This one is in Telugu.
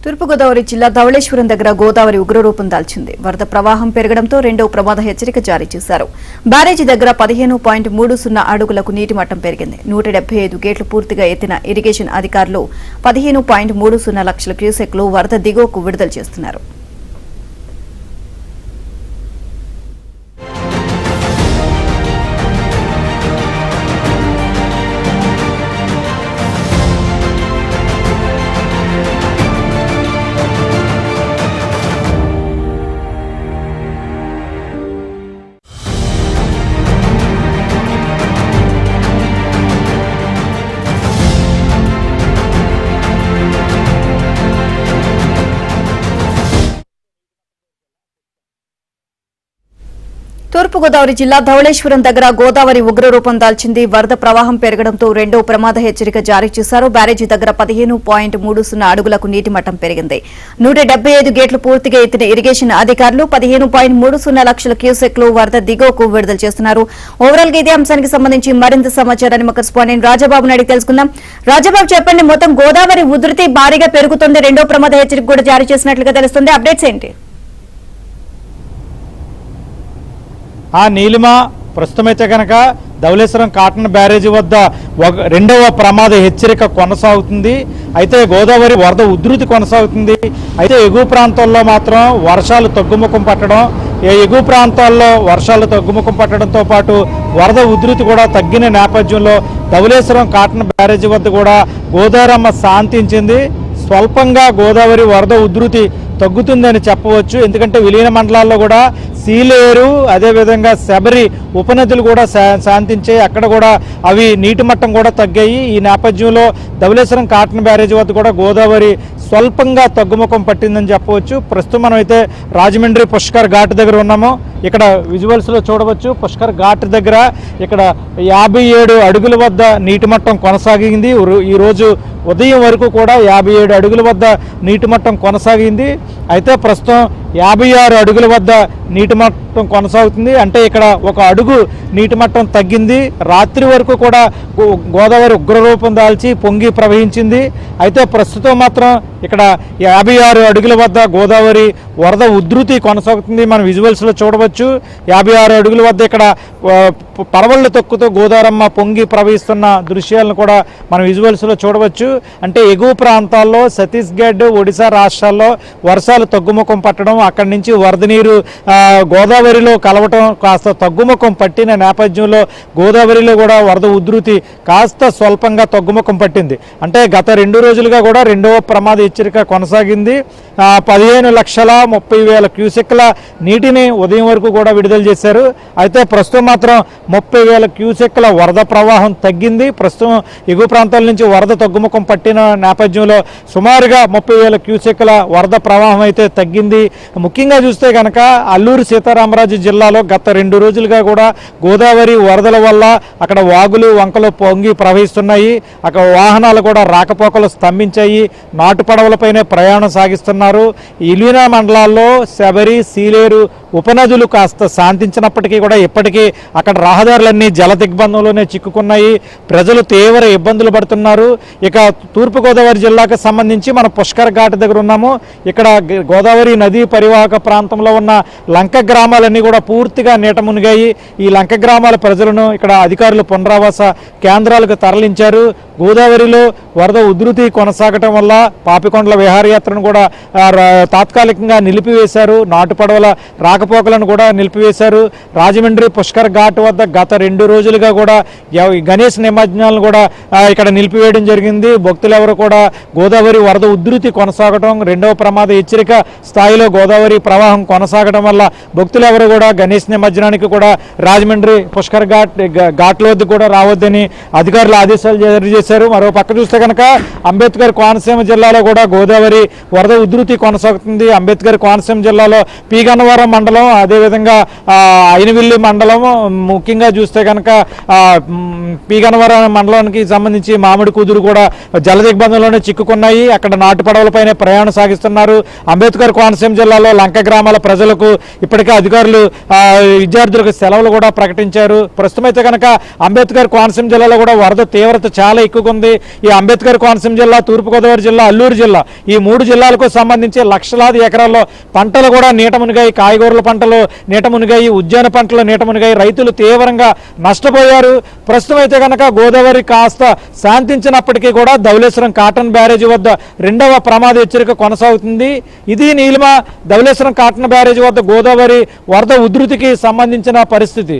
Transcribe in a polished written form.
తూర్పుగోదావరి జిల్లా ధవళేశ్వరం దగ్గర గోదావరి ఉగ్రరూపం దాల్చింది. వరద ప్రవాహం పెరగడంతో రెండో ప్రమాద హెచ్చరిక జారీ చేశారు. బ్యారేజీ దగ్గర 15.30 అడుగులకు నీటి మట్టం పెరిగింది. 175 గేట్లు పూర్తిగా ఎత్తిన ఇరిగేషన్ అధికారులు 15.30 లక్షల క్యూసెక్లు వరద దిగువకు విడుదల చేస్తున్నారు. తూర్పుగోదావరి జిల్లా ధవళేశ్వరం దగ్గర గోదావరి ఉగ్రరూపం దాల్చింది. వరద ప్రవాహం పెరగడంతో రెండో ప్రమాద హెచ్చరిక జారీ చేశారు. బ్యారేజీ దగ్గర 15.30 అడుగులకు నీటి మట్టం పెరిగింది. 175 గేట్లు పూర్తిగా ఎత్తిన ఇరిగేషన్ అధికారులు 15.30 లక్షల క్యూసెక్లు వరద దిగువకు విడుదల చేస్తున్నారు. ఓవరాల్ గా ఇదే అంశానికి సంబంధించి మరింత సమాచారాన్ని మా కరెస్పాండెంట్ రాజబాబు అడిగి తెలుసుకుందాం. రాజబాబు, చెప్పండి, మొత్తం గోదావరి ఉధృతి భారీగా పెరుగుతుంది. రెండో ప్రమాద హెచ్చరిక కూడా జారీ చేసినట్లుగా తెలుస్తుంది. అప్డేట్స్ ఏంటి? నీలిమ ప్రస్తుతమైతే కనుక ధవళేశ్వరం కాటన్ బ్యారేజీ వద్ద రెండవ ప్రమాద హెచ్చరిక కొనసాగుతుంది. అయితే గోదావరి వరద ఉధృతి కొనసాగుతుంది. అయితే ఎగువ ప్రాంతాల్లో మాత్రం వర్షాలు తగ్గుముఖం పట్టడం, ఎగువ ప్రాంతాల్లో వర్షాలు తగ్గుముఖం పట్టడంతో పాటు వరద ఉధృతి కూడా తగ్గిన నేపథ్యంలో ధవళేశ్వరం కాటన్ బ్యారేజీ వద్ద కూడా గోదావరమ్మ శాంతించింది. స్వల్పంగా గోదావరి వరద ఉధృతి తగ్గుతుందని చెప్పవచ్చు. ఎందుకంటే విలీన మండలాల్లో కూడా సీలేరు, అదేవిధంగా శబరి ఉపనదులు కూడా శాంతించాయి. అక్కడ కూడా అవి నీటి మట్టం కూడా తగ్గాయి. ఈ నేపథ్యంలో ధవళేశ్వరం కాటన్ బ్యారేజీ వద్ద కూడా గోదావరి స్వల్పంగా తగ్గుముఖం పట్టిందని చెప్పవచ్చు. ప్రస్తుతం మనం అయితే రాజమండ్రి పుష్కర్ ఘాట్ దగ్గర ఉన్నాము. ఇక్కడ విజువల్స్లో చూడవచ్చు. పుష్కర్ ఘాట్ దగ్గర ఇక్కడ 57 అడుగుల వద్ద నీటి మట్టం కొనసాగింది. ఈరోజు ఉదయం వరకు కూడా 57 అడుగుల వద్ద నీటి మట్టం కొనసాగింది. అయితే ప్రస్తుతం 56 అడుగుల వద్ద నీటి మట్టం కొనసాగుతుంది. అంటే ఇక్కడ ఒక అడుగు నీటి మట్టం తగ్గింది. రాత్రి వరకు కూడా గోదావరి ఉగ్రరూపం దాల్చి పొంగి ప్రవహించింది. అయితే ప్రస్తుతం మాత్రం ఇక్కడ 56 అడుగుల వద్ద గోదావరి వరద ఉధృతి కొనసాగుతుంది. మనం విజువల్స్లో చూడవచ్చు. 56 అడుగుల వద్ద ఇక్కడ పరవళ్ళు తొక్కుతూ గోదావరమ్మ పొంగి ప్రవహిస్తున్న దృశ్యాలను కూడా మనం విజువల్స్లో చూడవచ్చు. అంటే ఎగువ ప్రాంతాల్లో ఛత్తీస్గఢ్, ఒడిశా రాష్ట్రాల్లో వర్షాలు తగ్గుముఖం పట్టడం, అక్కడి నుంచి వరద నీరు గోదావరిలో కలవటం కాస్త తగ్గుముఖం పట్టిన నేపథ్యంలో గోదావరిలో కూడా వరద ఉధృతి కాస్త స్వల్పంగా తగ్గుముఖం పట్టింది. అంటే గత 2 రోజులుగా కూడా రెండవ ప్రమాద హెచ్చరిక కొనసాగింది. 15,30,000 క్యూసెక్ల నీటిని ఉదయం వరకు కూడా విడుదల చేశారు. అయితే ప్రస్తుతం మాత్రం 30,000 క్యూసెక్ల వరద ప్రవాహం తగ్గింది. ప్రస్తుతం ఎగువ ప్రాంతాల నుంచి వరద తగ్గుముఖం పట్టిన నేపథ్యంలో సుమారుగా 30,000 క్యూసెక్ల వరద ప్రవాహం అయితే తగ్గింది. ముఖ్యంగా చూస్తే కనుక అల్లూరు సీతారామరాజు జిల్లాలో గత 2 రోజులుగా కూడా గోదావరి వరదల వల్ల అక్కడ వాగులు వంకలు పొంగి ప్రవహిస్తున్నాయి. అక్కడ వాహనాలు కూడా రాకపోకలు స్తంభించాయి. నాటు పడవలపైనే ప్రయాణం సాగిస్తున్నారు. విలీన మండలాల్లో శబరి, సీలేరు ఉపనదులు కాస్త శాంతించినప్పటికీ కూడా ఇప్పటికీ అక్కడ రహదారులన్నీ జల దిగ్బంధంలోనే చిక్కుకున్నాయి. ప్రజలు తీవ్ర ఇబ్బందులు పడుతున్నారు. ఇక తూర్పుగోదావరి జిల్లాకు సంబంధించి మనం పుష్కర్ ఘాట్ దగ్గర ఉన్నాము. ఇక్కడ గోదావరి నదీ పరివాహక ప్రాంతంలో ఉన్న లంక గ్రామాలన్నీ కూడా పూర్తిగా నీట మునిగాయి. ఈ లంక గ్రామాల ప్రజలను ఇక్కడ అధికారులు పునరావాస కేంద్రాలకు తరలించారు. గోదావరిలో వరద ఉధృతి కొనసాగటం వల్ల పాపికొండల విహారయాత్రను కూడా తాత్కాలికంగా నిలిపివేశారు. నాటు పడవల రాకపోకలను కూడా నిలిపివేశారు. రాజమండ్రి పుష్కర్ ఘాట్ వద్ద గత 2 రోజులుగా కూడా గణేష్ నిమజ్జనాలను కూడా ఇక్కడ నిలిపివేయడం జరిగింది. భక్తులెవరు కూడా గోదావరి వరద ఉధృతి కొనసాగటం, రెండవ ప్రమాద హెచ్చరిక స్థాయిలో గోదావరి ప్రవాహం కొనసాగడం వల్ల భక్తులెవరు కూడా గణేష్ నిమజ్జనానికి కూడా రాజమండ్రి పుష్కర్ ఘాట్ల వద్ద కూడా రావద్దని అధికారులు ఆదేశాలు జారీ చేశారు. మరో పక్క చూస్తే కనుక అంబేద్కర్ కోనసీమ జిల్లాలో కూడా గోదావరి వరద ఉధృతి కొనసాగుతుంది. అంబేద్కర్ కోనసీమ జిల్లాలో పీగన్నవరం మండలం, అదేవిధంగా అయినవిల్లి మండలం, ముఖ్యంగా చూస్తే కనుక పీగన్నవరం మండలానికి సంబంధించి మామిడి కుదురు కూడా జల దిగ్బంధంలోనే చిక్కుకున్నాయి. అక్కడ నాటు పడవలపైనే ప్రయాణం సాగిస్తున్నారు. అంబేద్కర్ కోనసీమ జిల్లాలో లంక గ్రామాల ప్రజలకు ఇప్పటికే అధికారులు విద్యార్థులకు సెలవులు కూడా ప్రకటించారు. ప్రస్తుతం అయితే కనుక అంబేద్కర్ కోనసీమ జిల్లాలో కూడా వరద తీవ్రత చాలా ఎక్కువ ఎక్కువగా ఉంది. ఈ అంబేద్కర్ కోనసీమ జిల్లా, తూర్పుగోదావరి జిల్లా, అల్లూరు జిల్లా, ఈ 3 జిల్లాలకు సంబంధించి లక్షలాది ఎకరాల్లో పంటలు కూడా నీట మునిగాయి. కాయగూరల పంటలు నీట మునిగాయి, ఉద్యాన పంటలు నీట మునిగాయి. రైతులు తీవ్రంగా నష్టపోయారు. ప్రస్తుతం అయితే కనుక గోదావరి కాస్త శాంతించినప్పటికీ కూడా ధవళేశ్వరం కాటన్ బ్యారేజీ వద్ద 2వ ప్రమాద హెచ్చరిక కొనసాగుతుంది. ఇది నీలిమ ధవళేశ్వరం కాటన్ బ్యారేజీ వద్ద గోదావరి వరద ఉధృతికి సంబంధించిన పరిస్థితి.